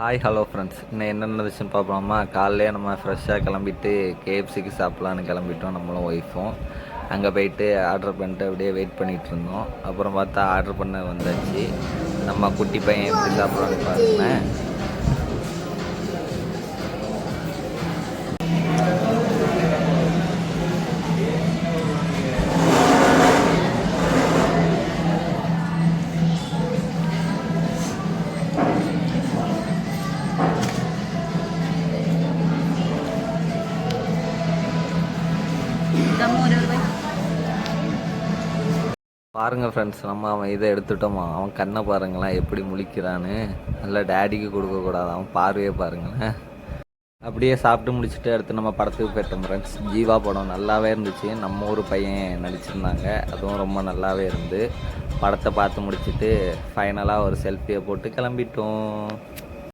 Hi hello friends, இன்னும் என்ன நடந்துச்சுன்னு பார்ப்போமா. காலையிலே நம்ம ஃப்ரெஷ்ஷாக கிளம்பிட்டு கேஎஃப்சிக்கு சாப்பிட்லான்னு கிளம்பிட்டோம் நம்மளும் ஒய்ஃபும். அங்கே போயிட்டு ஆர்டர் பண்ணிட்டு அப்படியே வெயிட் பண்ணிகிட்டு இருந்தோம். அப்புறம் பார்த்தா ஆர்டர் பண்ண வந்தாச்சு. நம்ம குட்டி பையன் எப்படி சாப்பிட்றான்னு பாருங்களேன். பாருங்கள் ஃப்ரெண்ட்ஸ், நம்ம அவன் இதை எடுத்துட்டோமா, அவன் கண்ணை பாருங்களேன் எப்படி முழிக்கிறான்னு. நல்லா டேடிக்கு கொடுக்கக்கூடாது, அவன் பார்வையே பாருங்களேன். அப்படியே சாப்பிட்டு முடிச்சுட்டு அடுத்து நம்ம படத்துக்கு போயிட்டோம் ஃப்ரெண்ட்ஸ். ஜீவா படம் நல்லாவே இருந்துச்சு. நம்ம ஊர் பையன் நடிச்சிருந்தாங்க, அதுவும் ரொம்ப நல்லாவே இருந்து. படத்தை பார்த்து முடிச்சுட்டு ஃபைனலாக ஒரு செல்ஃபியை போட்டு கிளம்பிட்டோம்.